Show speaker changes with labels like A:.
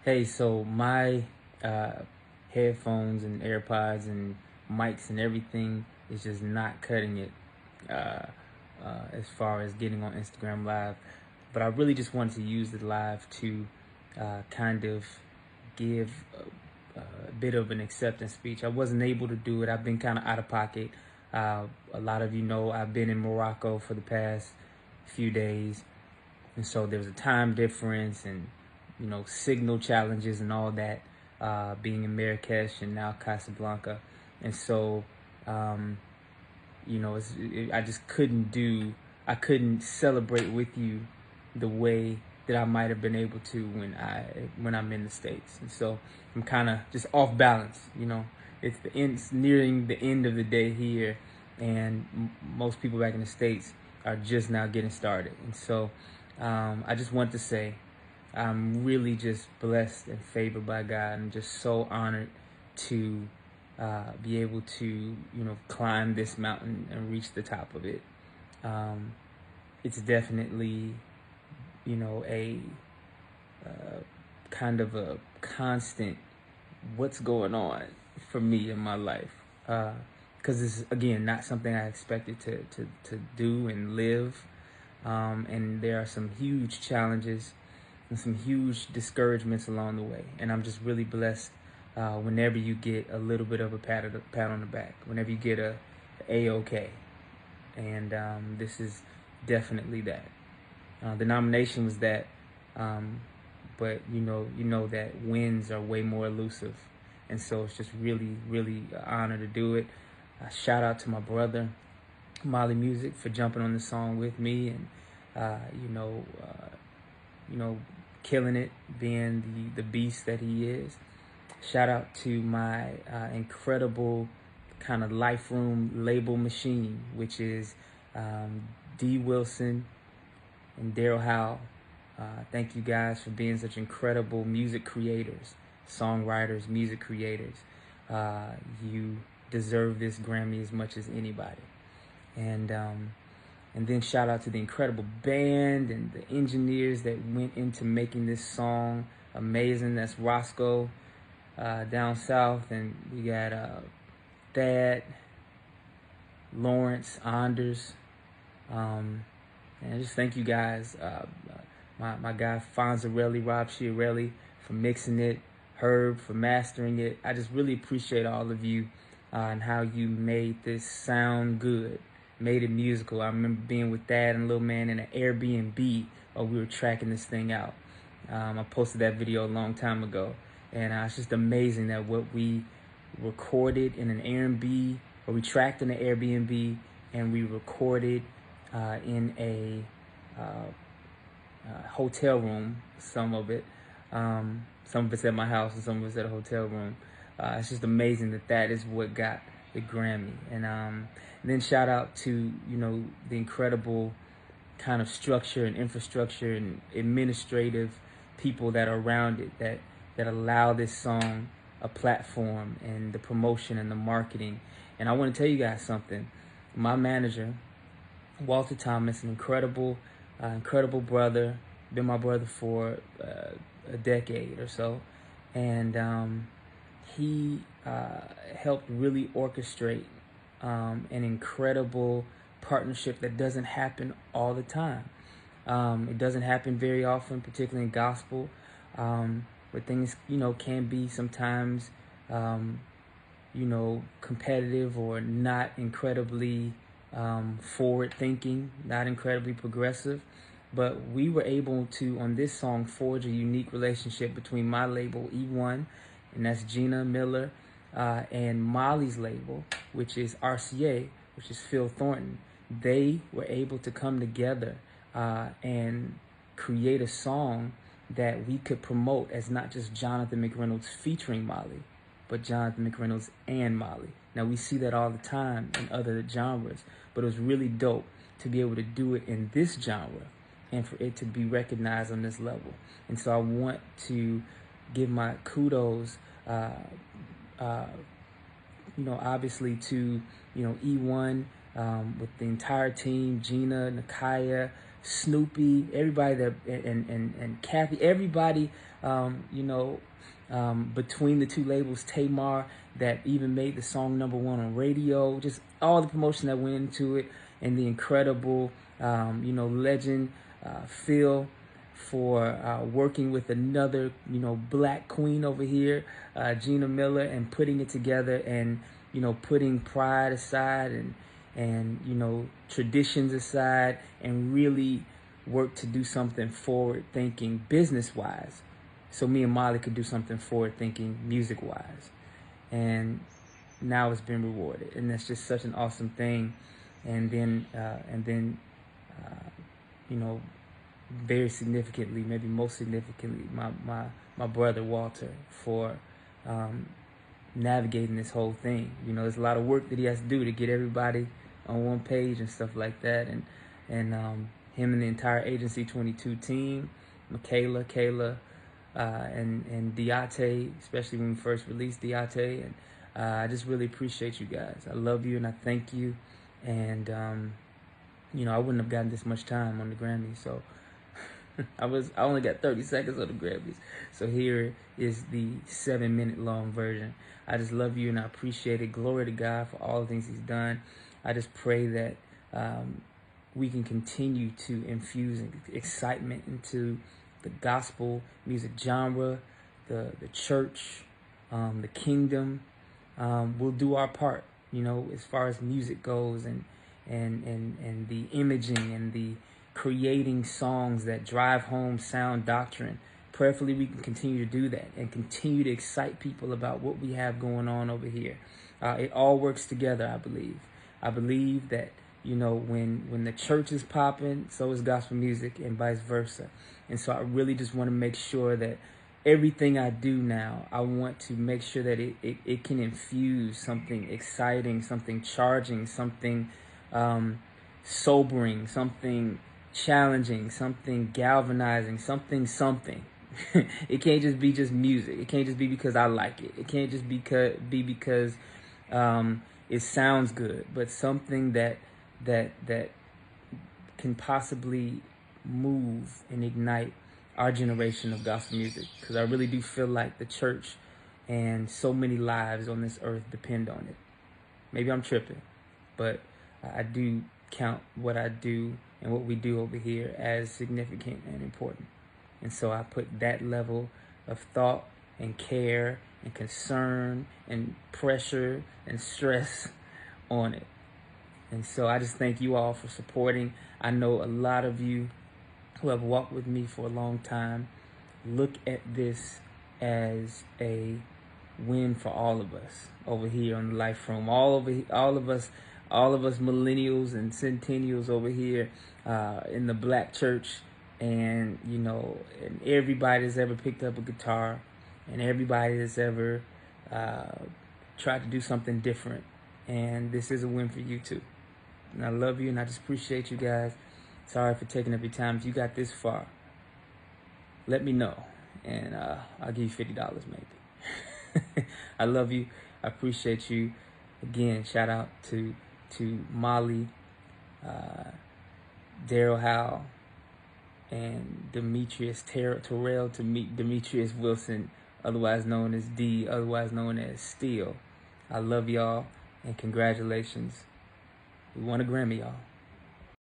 A: Hey, so my uh, headphones and AirPods and mics and everything is just not cutting it as far as getting on Instagram Live. But I really just wanted to use the live to kind of give a bit of an acceptance speech. I wasn't able to do it. I've been kind of out of pocket. A lot of you know I've been in Morocco for the past few days, and so there's a time difference and signal challenges and all that, being in Marrakesh and now Casablanca. And so I just I couldn't celebrate with you the way that I might have been able to when I'm in the States. And so I'm kind of just off balance. It's nearing the end of the day here, and most people back in the States are just now getting started. And so I just want to say I'm really just blessed and favored by God. I'm just so honored to be able to, climb this mountain and reach the top of it. It's definitely, a kind of a constant what's going on for me in my life. Because this is, again, not something I expected to do and live. And there are some huge challenges and some huge discouragements along the way. And I'm just really blessed whenever you get a little bit of a pat on the back, whenever you get a A-OK. And this is definitely that. The nomination was that, but you know that wins are way more elusive. And so it's just really, really an honor to do it. Shout out to my brother, Molly Music, for jumping on the song with me and, killing it, being the beast that he is. Shout out to my incredible kind of life room label machine, which is D. Wilson and Daryl Howell. Thank you guys for being such incredible music creators, songwriters, music creators. You deserve this Grammy as much as anybody. And then shout out to the incredible band and the engineers that went into making this song amazing. That's Roscoe down south, and we got Thad, Lawrence, Anders, and I just thank you guys. My guy Fonzarelli, Rob Chiarelli, for mixing it, Herb for mastering it. I just really appreciate all of you and how you made this sound good, made it musical. I remember being with Thad and Lil Man in an Airbnb while we were tracking this thing out. I posted that video a long time ago, and it's just amazing that what we recorded in an Airbnb, or we tracked in an Airbnb, and we recorded in a hotel room, some of it's at my house and some of it's at a hotel room. It's just amazing that is what got the Grammy. And then shout out to the incredible kind of structure and infrastructure and administrative people that are around it that allow this song a platform, and the promotion and the marketing. And I want to tell you guys something. My manager, Walter Thomas, an incredible brother, been my brother for a decade or so, and he helped really orchestrate an incredible partnership that doesn't happen all the time. It doesn't happen very often, particularly in gospel, where things can be sometimes competitive or not incredibly forward thinking, not incredibly progressive. But we were able to, on this song, forge a unique relationship between my label, E1, and that's Gina Miller, and Molly's label, which is RCA, which is Phil Thornton. They were able to come together and create a song that we could promote as not just Jonathan McReynolds featuring Molly, but Jonathan McReynolds and Molly. Now, we see that all the time in other genres, but it was really dope to be able to do it in this genre and for it to be recognized on this level. And so I want to give my kudos, obviously to, E1, with the entire team, Gina, Nakaya, Snoopy, everybody that, and Kathy, everybody, between the two labels, Tamar, that even made the song #1 on radio, just all the promotion that went into it, and the incredible, legend, Phil, for working with another, black queen over here, Gina Miller, and putting it together, and, putting pride aside, and traditions aside, and really work to do something forward thinking business wise, so me and Molly could do something forward thinking music wise. And now it's been rewarded, and that's just such an awesome thing. And then very significantly, maybe most significantly, my brother Walter, for navigating this whole thing. There's a lot of work that he has to do to get everybody on one page and stuff like that, and him and the entire Agency 22 team, Kayla, and Deontay, especially when we first released Deontay, and I just really appreciate you guys. I love you and I thank you, and I wouldn't have gotten this much time on the Grammys, so I only got 30 seconds on the Grammys, so here is the 7-minute long version. I just love you and I appreciate it. Glory to God for all the things He's done. I just pray that we can continue to infuse excitement into the gospel music genre, the church, the kingdom. We'll do our part, as far as music goes, and the imaging and the creating songs that drive home sound doctrine. Prayerfully, we can continue to do that and continue to excite people about what we have going on over here. It all works together, I believe. I believe that, when the church is popping, so is gospel music, and vice versa. And so I really just want to make sure that everything I do now, I want to make sure that it can infuse something exciting, something charging, something sobering, something challenging, something galvanizing, something. It can't just be just music. It can't just be because I like it. It can't just be because it sounds good, but something that can possibly move and ignite our generation of gospel music, because I really do feel like the church and so many lives on this earth depend on it. Maybe I'm tripping, but I do count what I do and what we do over here as significant and important. And so I put that level of thought and care and concern and pressure and stress on it. And so I just thank you all for supporting. I know a lot of you who have walked with me for a long time look at this as a win for all of us over here on the Life Room. All of us millennials and centennials over here in the black church, and and everybody that's ever picked up a guitar, and everybody that's ever tried to do something different. And this is a win for you too. And I love you, and I just appreciate you guys. Sorry for taking up your time. If you got this far, let me know, and I'll give you $50 maybe. I love you. I appreciate you. Again, shout out to Molly, Daryl Howe, and Demetrius Terrell, to meet Demetrius Wilson, otherwise known as D, otherwise known as Steel. I love y'all, and congratulations. We won a Grammy, y'all.